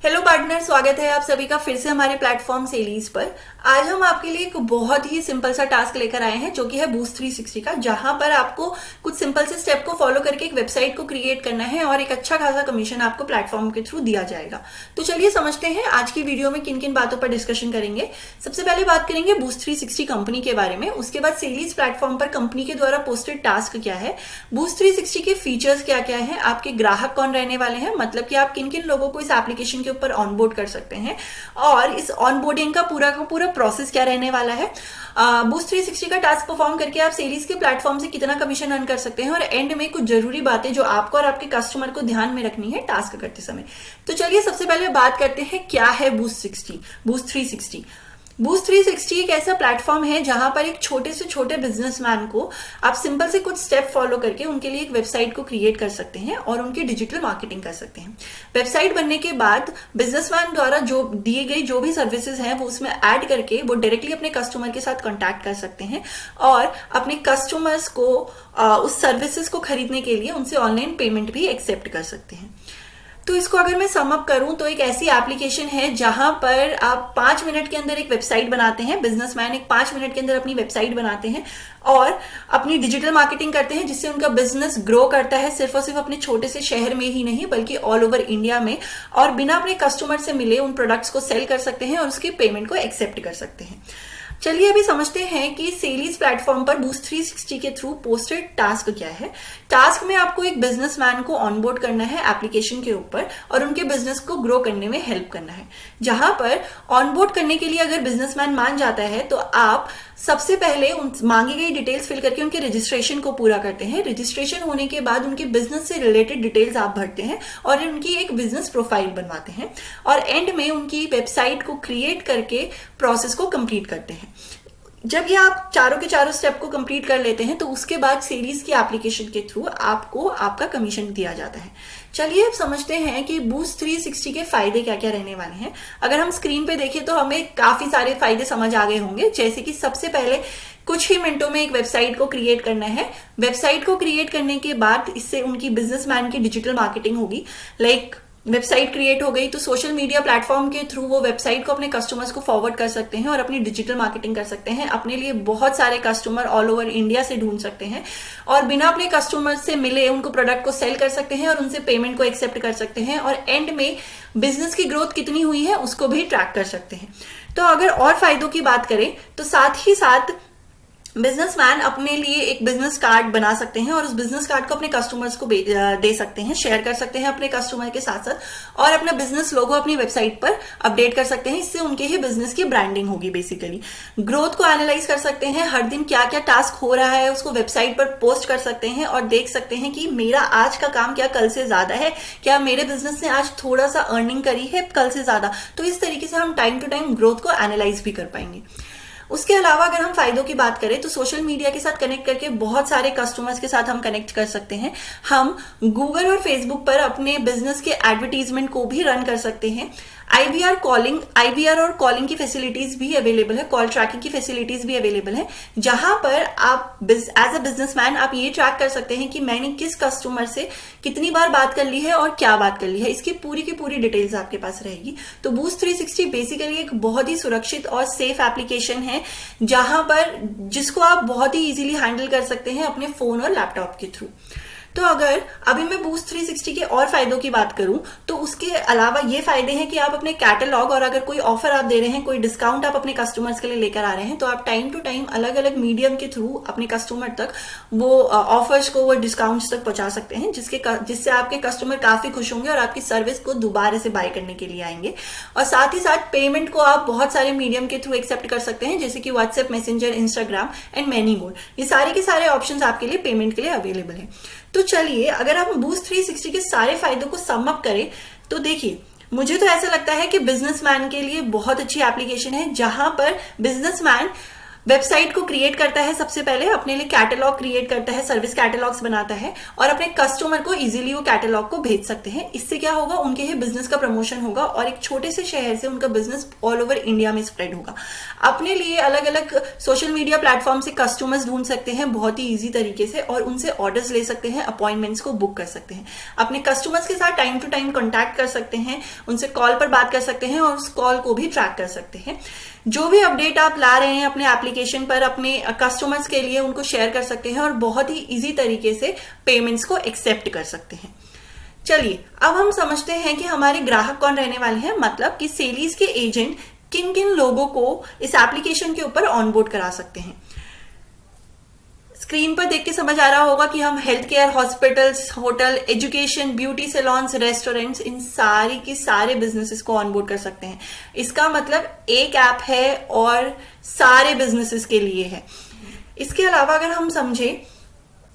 Hello partner, स्वागत है आप सभी का फिर से हमारे प्लेटफॉर्म सेलीज पर। आज हम आपके लिए एक बहुत ही सिंपल सा टास्क लेकर आए हैं जो कि है बूस्ट 360 का, जहां पर आपको कुछ सिंपल से स्टेप को फॉलो करके एक वेबसाइट को क्रिएट करना है और एक अच्छा खासा कमीशन आपको प्लेटफॉर्म के थ्रू दिया जाएगा। तो चलिए समझते हैं आज की वीडियो में किन किन बातों पर डिस्कशन करेंगे। सबसे पहले बात करेंगे बूस्ट 360 कंपनी के बारे में, उसके बाद सेलीज प्लेटफॉर्म पर कंपनी के द्वारा पोस्टेड टास्क क्या है, बूस्ट 360 के फीचर्स क्या क्या है, आपके ग्राहक कौन रहने वाले हैं, मतलब कि आप किन किन लोगों को इस एप्लीकेशन के ऊपर ऑनबोर्ड कर सकते हैं और इस ऑनबोर्डिंग का पूरा प्रोसेस क्या रहने वाला है। बूस्ट 360 का टास्क परफॉर्म करके आप सेलीज के प्लेटफॉर्म से कितना कमीशन अर्न कर सकते हैं और एंड में कुछ जरूरी बातें जो आपको और आपके कस्टमर को ध्यान में रखनी है टास्क करते समय। तो चलिए सबसे पहले बात करते हैं क्या है बूस्ट 360। बूस्ट 360 एक ऐसा प्लेटफॉर्म है जहां पर एक छोटे से छोटे बिजनेसमैन को आप सिंपल से कुछ स्टेप फॉलो करके उनके लिए एक वेबसाइट को क्रिएट कर सकते हैं और उनकी डिजिटल मार्केटिंग कर सकते हैं। वेबसाइट बनने के बाद बिजनेसमैन द्वारा जो दिए गई जो भी सर्विसेज हैं वो उसमें ऐड करके वो डायरेक्टली अपने कस्टमर के साथ कॉन्टैक्ट कर सकते हैं और अपने कस्टमर्स को उस सर्विसेज को खरीदने के लिए उनसे ऑनलाइन पेमेंट भी एक्सेप्ट कर सकते हैं। तो इसको अगर मैं सम अप करूं तो एक ऐसी एप्लीकेशन है जहां पर आप 5 मिनट के अंदर एक वेबसाइट बनाते हैं, बिजनेसमैन एक 5 मिनट के अंदर अपनी वेबसाइट बनाते हैं और अपनी डिजिटल मार्केटिंग करते हैं जिससे उनका बिजनेस ग्रो करता है, सिर्फ और सिर्फ अपने छोटे से शहर में ही नहीं बल्कि ऑल ओवर इंडिया में, और बिना अपने कस्टमर से मिले उन प्रोडक्ट्स को सेल कर सकते हैं और उसकी पेमेंट को एक्सेप्ट कर सकते हैं। चलिए अभी समझते हैं कि सेलीज प्लेटफॉर्म पर बूस्ट 360 के थ्रू पोस्टेड टास्क क्या है। टास्क में आपको एक बिजनेसमैन को ऑनबोर्ड करना है एप्लीकेशन के ऊपर और उनके बिजनेस को ग्रो करने में हेल्प करना है। जहां पर ऑनबोर्ड करने के लिए अगर बिजनेसमैन मान जाता है तो आप सबसे पहले उन मांगी गई डिटेल्स फिल करके उनके रजिस्ट्रेशन को पूरा करते हैं। रजिस्ट्रेशन होने के बाद उनके बिजनेस से रिलेटेड डिटेल्स आप भरते हैं और उनकी एक बिजनेस प्रोफाइल बनवाते हैं और एंड में उनकी वेबसाइट को क्रिएट करके प्रोसेस को कंप्लीट करते हैं। जब ये आप चारों के चारों स्टेप को कंप्लीट कर लेते हैं तो उसके बाद सेलीज की एप्लीकेशन के थ्रू आपको आपका कमीशन दिया जाता है। चलिए अब समझते हैं कि बूस्ट 360 के फायदे क्या क्या रहने वाले हैं। अगर हम स्क्रीन पे देखें तो हमें काफी सारे फायदे समझ आ गए होंगे, जैसे कि सबसे पहले कुछ ही मिनटों में एक वेबसाइट को क्रिएट करना है। वेबसाइट को क्रिएट करने के बाद इससे उनकी बिजनेसमैन की डिजिटल मार्केटिंग होगी। लाइक वेबसाइट क्रिएट हो गई तो सोशल मीडिया प्लेटफॉर्म के थ्रू वो वेबसाइट को अपने कस्टमर्स को फॉरवर्ड कर सकते हैं और अपनी डिजिटल मार्केटिंग कर सकते हैं। अपने लिए बहुत सारे कस्टमर ऑल ओवर इंडिया से ढूंढ सकते हैं और बिना अपने कस्टमर से मिले उनको प्रोडक्ट को सेल कर सकते हैं और उनसे पेमेंट को एक्सेप्ट कर सकते हैं और एंड में बिजनेस की ग्रोथ कितनी हुई है उसको भी ट्रैक कर सकते हैं। तो अगर और फायदों की बात करें तो साथ ही साथ बिजनेसमैन अपने लिए एक बिजनेस कार्ड बना सकते हैं और उस बिजनेस कार्ड को अपने कस्टमर्स को दे सकते हैं, शेयर कर सकते हैं अपने कस्टमर के साथ साथ और अपना बिजनेस लोगो अपनी वेबसाइट पर अपडेट कर सकते हैं। इससे उनके ही बिजनेस की ब्रांडिंग होगी। बेसिकली ग्रोथ को एनालाइज कर सकते हैं, हर दिन क्या क्या टास्क हो रहा है उसको वेबसाइट पर पोस्ट कर सकते हैं और देख सकते हैं कि मेरा आज का काम क्या कल से ज्यादा है, क्या मेरे बिजनेस ने आज थोड़ा सा अर्निंग करी है कल से ज्यादा। तो इस तरीके से हम टाइम टू टाइम ग्रोथ को एनालाइज भी कर पाएंगे। उसके अलावा अगर हम फायदों की बात करें तो सोशल मीडिया के साथ कनेक्ट करके बहुत सारे कस्टमर्स के साथ हम कनेक्ट कर सकते हैं। हम गूगल और फेसबुक पर अपने बिजनेस के एडवर्टीजमेंट को भी रन कर सकते हैं। आईवीआर और कॉलिंग की फैसिलिटीज भी अवेलेबल है, कॉल ट्रैकिंग की फैसिलिटीज भी अवेलेबल है, जहां पर आप एज अ बिजनेसमैन आप ये ट्रैक कर सकते हैं कि मैंने किस कस्टमर से कितनी बार बात कर ली है और क्या बात कर ली है। इसकी पूरी की पूरी डिटेल्स आपके पास रहेगी। तो बूस्ट 360 बेसिकली एक बहुत ही सुरक्षित और सेफ एप्लीकेशन है जहां पर जिसको आप बहुत ही इजीली हैंडल कर सकते हैं अपने फोन और लैपटॉप के थ्रू। तो अगर अभी मैं बूस्ट 360 के और फायदों की बात करूं तो उसके अलावा ये फायदे हैं कि आप अपने कैटलॉग और अगर कोई ऑफर आप दे रहे हैं, कोई डिस्काउंट आप अपने कस्टमर्स के लिए लेकर आ रहे हैं तो आप टाइम टू टाइम अलग अलग मीडियम के थ्रू अपने कस्टमर तक वो ऑफर्स को, वो डिस्काउंट्स तक पहुंचा सकते हैं जिससे आपके कस्टमर काफी खुश होंगे और आपकी सर्विस को दोबारा से बाय करने के लिए आएंगे। और साथ ही साथ पेमेंट को आप बहुत सारे मीडियम के थ्रू एक्सेप्ट कर सकते हैं, जैसे कि WhatsApp, messenger, Instagram and many more. ये सारे के सारे ऑप्शंस आपके लिए पेमेंट के लिए अवेलेबल है। तो चलिए अगर हम बूस्ट 360 के सारे फायदों को सम अप करें तो देखिए, मुझे तो ऐसा लगता है कि बिजनेसमैन के लिए बहुत अच्छी एप्लीकेशन है जहां पर बिजनेसमैन वेबसाइट को क्रिएट करता है, सबसे पहले अपने लिए कैटलॉग क्रिएट करता है, सर्विस कैटलॉग्स बनाता है और अपने कस्टमर को इजीली वो कैटलॉग को भेज सकते हैं। इससे क्या होगा, उनके ही बिजनेस का प्रमोशन होगा और एक छोटे से शहर से उनका बिजनेस ऑल ओवर इंडिया में स्प्रेड होगा। अपने लिए अलग अलग सोशल मीडिया प्लेटफॉर्म से कस्टमर्स ढूंढ सकते हैं बहुत ही ईजी तरीके से और उनसे ऑर्डर्स ले सकते हैं, अपॉइंटमेंट्स को बुक कर सकते हैं, अपने कस्टमर्स के साथ टाइम टू टाइम कॉन्टैक्ट कर सकते हैं, उनसे कॉल पर बात कर सकते हैं और उस कॉल को भी ट्रैक कर सकते हैं। जो भी अपडेट आप ला रहे हैं अपने एप्लीकेशन पर अपने कस्टमर्स के लिए उनको शेयर कर सकते हैं और बहुत ही इजी तरीके से पेमेंट्स को एक्सेप्ट कर सकते हैं। चलिए अब हम समझते हैं कि हमारे ग्राहक कौन रहने वाले हैं, मतलब कि सेलीज के एजेंट किन किन लोगों को इस एप्लीकेशन के ऊपर ऑनबोर्ड करा सकते हैं। स्क्रीन पर देख के समझ आ रहा होगा कि हम health care, hospitals, hotel, education, beauty salons, restaurants, इन सारी के सारे बिजनेसेस को ऑनबोर्ड कर सकते हैं। इसका मतलब एक ऐप है और सारे बिजनेसेस के लिए है। इसके अलावा अगर हम समझे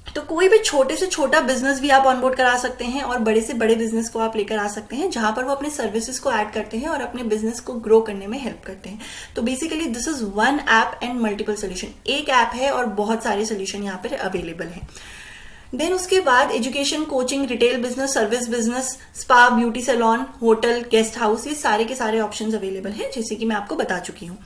तो कोई भी छोटे से छोटा बिजनेस भी आप ऑनबोर्ड करा सकते हैं और बड़े से बड़े बिजनेस को आप लेकर आ सकते हैं, जहां पर वो अपने सर्विसेज को ऐड करते हैं और अपने बिजनेस को ग्रो करने में हेल्प करते हैं। तो basically this is one app and multiple solution. एक ऐप है और बहुत सारे सोल्यूशन यहाँ पर अवेलेबल है। देन उसके बाद education, coaching, retail business, service business, spa, beauty salon, hotel, guest house, ये सारे के सारे ऑप्शंस अवेलेबल हैं, जैसे कि मैं आपको बता चुकी हूँ।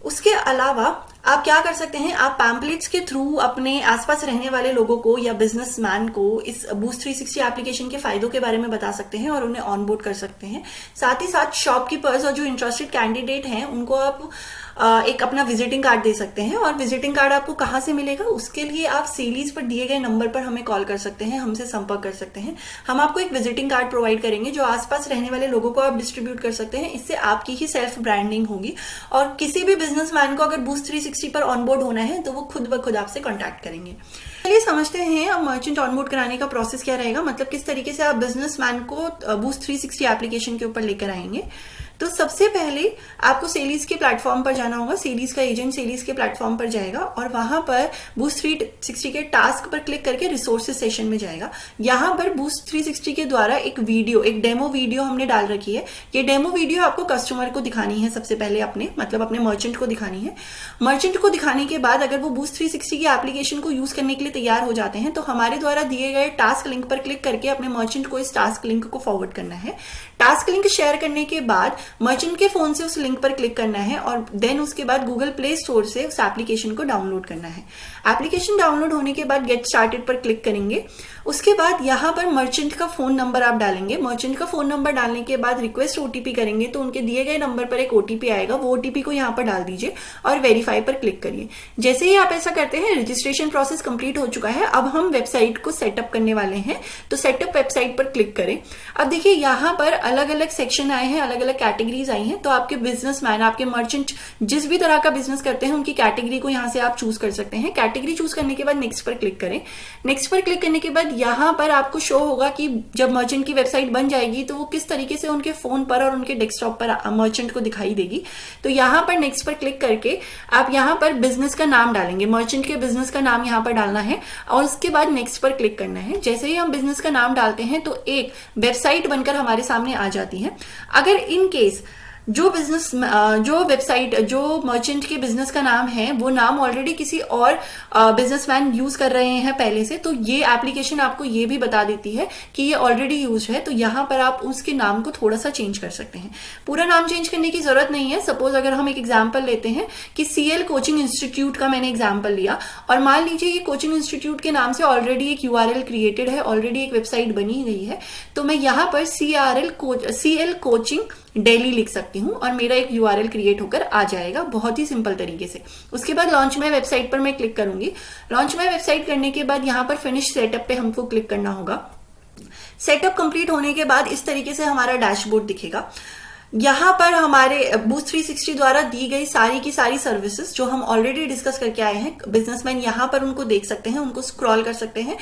उसके अलावा आप क्या कर सकते हैं, आप पैम्पलेट्स के थ्रू अपने आसपास रहने वाले लोगों को या बिजनेसमैन को इस बूस्ट 360 एप्लीकेशन के फायदों के बारे में बता सकते हैं और उन्हें ऑनबोर्ड कर सकते हैं। साथ ही साथ शॉपकीपर्स और जो इंटरेस्टेड कैंडिडेट हैं उनको आप एक अपना विजिटिंग कार्ड दे सकते हैं। और विजिटिंग कार्ड आपको कहाँ से मिलेगा, उसके लिए आप सेलीज पर दिए गए नंबर पर हमें कॉल कर सकते हैं, हमसे संपर्क कर सकते हैं। हम आपको एक विजिटिंग कार्ड प्रोवाइड करेंगे जो आसपास रहने वाले लोगों को आप डिस्ट्रीब्यूट कर सकते हैं। इससे आपकी ही सेल्फ ब्रांडिंग होगी और किसी भी बिजनेसमैन को अगर बूस्ट 360 पर ऑनबोर्ड होना है तो वो खुद ब खुद आपसे कॉन्टैक्ट करेंगे। चलिए समझते हैं अब मर्चेंट ऑनबोर्ड कराने का प्रोसेस क्या रहेगा, मतलब किस तरीके से आप बिजनेसमैन को बूस्ट 360 एप्लीकेशन के ऊपर लेकर आएंगे। तो सबसे पहले आपको सेलीज के प्लेटफॉर्म पर जाना होगा। सेलीज का एजेंट सेलीज के प्लेटफॉर्म पर जाएगा और वहां पर बूस्ट 360 के टास्क पर क्लिक करके रिसोर्सेज सेशन में जाएगा। यहां पर बूस्ट 360 के द्वारा एक डेमो वीडियो हमने डाल रखी है। ये डेमो वीडियो आपको कस्टमर को दिखानी है, सबसे पहले अपने मर्चेंट को दिखानी है। मर्चेंट को दिखाने के बाद अगर वो बूस्ट 360 की एप्लीकेशन को यूज करने के लिए तैयार हो जाते हैं तो हमारे द्वारा दिए गए टास्क लिंक पर क्लिक करके अपने मर्चेंट को इस टास्क लिंक को फॉरवर्ड करना है। टास्क लिंक शेयर करने के बाद मर्चेंट के फोन से उस लिंक पर क्लिक करना है और देन उसके बाद गूगल प्ले स्टोर से उस एप्लीकेशन को डाउनलोड करना है। एप्लीकेशन डाउनलोड होने के बाद गेट स्टार्टेड पर क्लिक करेंगे। उसके बाद यहाँ पर मर्चेंट का फोन नंबर आप डालेंगे। मर्चेंट का फोन नंबर डालने के बाद रिक्वेस्ट ओटीपी करेंगे तो उनके दिए गए नंबर पर एक ओटीपी आएगा, वो ओटीपी को यहाँ पर डाल दीजिए और वेरीफाई पर क्लिक करिए। जैसे ही आप ऐसा करते हैं रजिस्ट्रेशन प्रोसेस कंप्लीट हो चुका है। अब हम वेबसाइट को सेटअप करने वाले हैं, तो सेटअप वेबसाइट पर क्लिक करें। अब देखिए यहाँ पर अलग अलग सेक्शन आए हैं, अलग अलग कैटेगरीज आई हैं। तो आपके बिजनेसमैन, आपके मर्चेंट जिस भी तरह का बिजनेस करते हैं उनकी कैटेगरी को यहाँ से आप चूज कर सकते हैं। कैटेगरी चूज करने के बाद नेक्स्ट पर क्लिक करें। नेक्स्ट पर क्लिक करने के बाद यहाँ पर आपको शो होगा कि जब मर्चेंट की वेबसाइट बन जाएगी तो वो किस तरीके से उनके फोन पर और उनके डेस्कटॉप पर मर्चेंट को दिखाई देगी। तो यहाँ पर नेक्स्ट पर क्लिक करके आप यहाँ पर बिजनेस का नाम डालेंगे, मर्चेंट के बिजनेस का नाम यहाँ पर डालना है और उसके बाद नेक्स्ट पर क्लिक करना है। जैसे ही हम बिजनेस का नाम डालते हैं तो एक वेबसाइट बनकर हमारे सामने आ जाती है। अगर इन केस जो वेबसाइट जो मर्चेंट के बिजनेस का नाम है वो नाम ऑलरेडी किसी और बिजनेसमैन यूज कर रहे हैं पहले से, तो ये एप्लीकेशन आपको ये भी बता देती है कि ये ऑलरेडी यूज है। तो यहाँ पर आप उसके नाम को थोड़ा सा चेंज कर सकते हैं। पूरा नाम चेंज करने की जरूरत नहीं है। सपोज अगर हम एक एग्जांपल लेते हैं कि CL कोचिंग इंस्टीट्यूट का मैंने एग्जांपल लिया और मान लीजिए ये कोचिंग इंस्टीट्यूट के नाम से ऑलरेडी एक URL क्रिएटेड है, ऑलरेडी एक वेबसाइट बनी गई है, तो मैं यहाँ पर CL कोचिंग दिल्ली लिख सकती हूँ और मेरा एक URL क्रिएट होकर आ जाएगा बहुत ही सिंपल तरीके से। उसके बाद लॉन्च माय वेबसाइट पर मैं क्लिक करूंगी। लॉन्च माय वेबसाइट करने के बाद यहाँ पर फिनिश सेटअप पे हमको क्लिक करना होगा। सेटअप कंप्लीट होने के बाद इस तरीके से हमारा डैशबोर्ड दिखेगा। यहाँ पर हमारे बूस्ट 360 द्वारा दी गई सारी की सारी सर्विसेज जो हम ऑलरेडी डिस्कस करके आए हैं, बिजनेसमैन यहाँ पर उनको देख सकते हैं, उनको स्क्रॉल कर सकते हैं।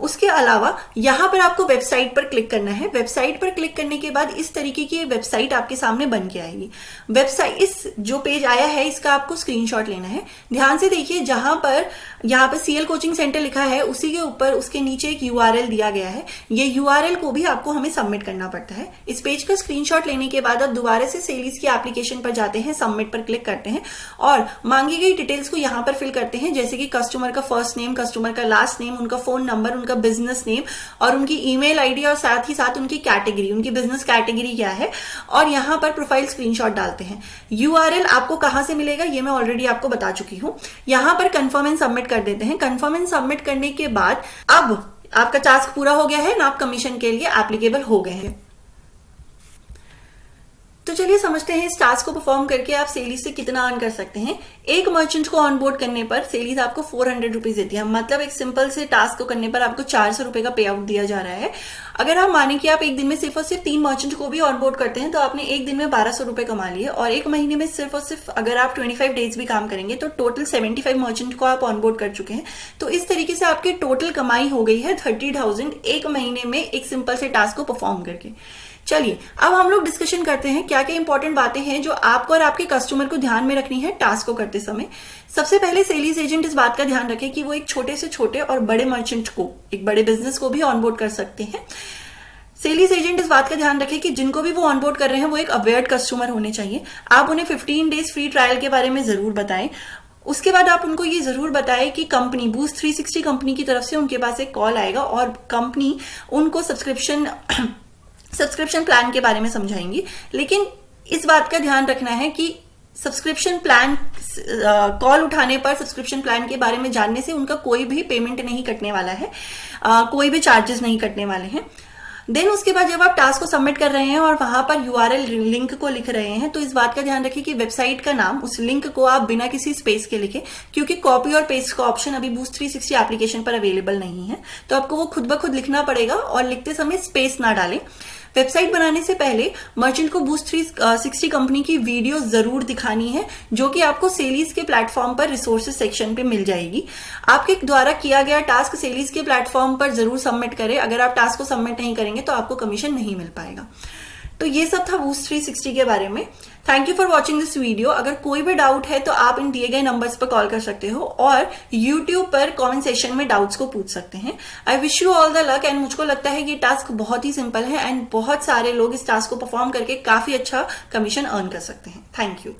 उसके अलावा यहाँ पर आपको वेबसाइट पर क्लिक करना है। वेबसाइट पर क्लिक करने के बाद इस तरीके की वेबसाइट आपके सामने बन के आएगी। वेबसाइट इस जो पेज आया है इसका आपको स्क्रीनशॉट लेना है। ध्यान से देखिए, जहां पर यहाँ पर CL कोचिंग सेंटर लिखा है उसी के ऊपर उसके नीचे एक URL दिया गया है। ये URL को भी आपको हमें सबमिट करना पड़ता है। इस पेज का स्क्रीनशॉट लेने के बाद आप दोबारा से सेलिस की एप्लीकेशन पर जाते हैं, सबमिट पर क्लिक करते हैं और मांगी गई डिटेल्स को यहाँ पर फिल करते हैं, जैसे कि कस्टमर का फर्स्ट नेम, कस्टमर का लास्ट नेम, उनका फोन नंबर, उनका बिजनेस नेम और उनकी ईमेल आईडी और साथ ही साथ उनकी कैटेगरी, उनकी बिजनेस कैटेगरी क्या है, और यहाँ पर प्रोफाइल स्क्रीनशॉट डालते हैं। URL आपको कहां से मिलेगा ये मैं ऑलरेडी आपको बता चुकी हूं। यहां पर कंफर्म एंड सबमिट कर देते हैं। कंफर्म एंड सबमिट करने के बाद अब आपका टास्क पूरा हो गया है ना, आप कमीशन के लिए एप्लीकेबल हो गए हैं। तो चलिए समझते हैं इस टास्क को परफॉर्म करके आप सेलिस से कितना अर्न कर सकते हैं। एक मर्चेंट को ऑनबोर्ड करने पर सेलिस आपको 400 रुपीज देती है। मतलब एक सिंपल से टास्क को करने पर आपको 400 रुपए का पे आउट दिया जा रहा है। अगर हम माने कि आप एक दिन में सिर्फ और सिर्फ 3 मर्चेंट को भी ऑनबोर्ड करते हैं तो आपने एक दिन में 1200 रुपए कमा लिए, और एक महीने में सिर्फ और सिर्फ अगर आप 25 डेज भी काम करेंगे तो टोटल 75 मर्चेंट को आप ऑनबोर्ड कर चुके हैं। तो इस तरीके से आपकी टोटल कमाई हो गई है 30,000 एक महीने में एक सिंपल से टास्क को परफॉर्म करके। चलिए अब हम लोग डिस्कशन करते हैं क्या क्या इंपॉर्टेंट बातें हैं जो आपको और आपके कस्टमर को ध्यान में रखनी है टास्क को करते समय। सबसे पहले सेलिस एजेंट इस बात का ध्यान रखे कि वो एक छोटे से छोटे और बड़े मर्चेंट को, एक बड़े बिजनेस को भी ऑनबोर्ड कर सकते हैं। सेलिस एजेंट इस बात का ध्यान रखे कि जिनको भी वो ऑनबोर्ड कर रहे हैं वो एक अवेयर्ड कस्टमर होने चाहिए। आप उन्हें 15 डेज फ्री ट्रायल के बारे में जरूर बताएं। उसके बाद आप उनको ये जरूर बताएं कि कंपनी बूस्ट 360 कंपनी की तरफ से उनके पास एक कॉल आएगा और कंपनी उनको सब्सक्रिप्शन प्लान के बारे में समझाएंगी। लेकिन इस बात का ध्यान रखना है कि सब्सक्रिप्शन प्लान कॉल उठाने पर सब्सक्रिप्शन प्लान के बारे में जानने से उनका कोई भी पेमेंट नहीं कटने वाला है, कोई भी चार्जेस नहीं कटने वाले हैं। देन उसके बाद जब आप टास्क को सबमिट कर रहे हैं और वहां पर URL लिंक को लिख रहे हैं तो इस बात का ध्यान रखिए कि वेबसाइट का नाम, उस लिंक को आप बिना किसी स्पेस के लिखें, क्योंकि कॉपी और पेस्ट का ऑप्शन अभी बूस्ट 360 एप्लीकेशन पर अवेलेबल नहीं है। तो आपको वो खुद ब खुद लिखना पड़ेगा और लिखते समय स्पेस ना डालें। वेबसाइट बनाने से पहले मर्चेंट को बूस्ट 360 कंपनी की वीडियो जरूर दिखानी है, जो कि आपको सेलिस के प्लेटफॉर्म पर रिसोर्सेज सेक्शन पे मिल जाएगी। आपके द्वारा किया गया टास्क सेलिस के प्लेटफॉर्म पर जरूर सबमिट करें। अगर आप टास्क को सबमिट नहीं करेंगे तो आपको कमीशन नहीं मिल पाएगा। तो ये सब था बूस्ट 360 के बारे में। Thank you for watching this video. अगर कोई भी डाउट है तो आप इन दिए गए नंबर्स पर कॉल कर सकते हो और YouTube पर कमेंट सेक्शन में डाउट्स को पूछ सकते हैं। I wish you all the luck. And मुझको लगता है कि ये टास्क बहुत ही सिंपल है एंड बहुत सारे लोग इस टास्क को परफॉर्म करके काफी अच्छा कमीशन अर्न कर सकते हैं। Thank you.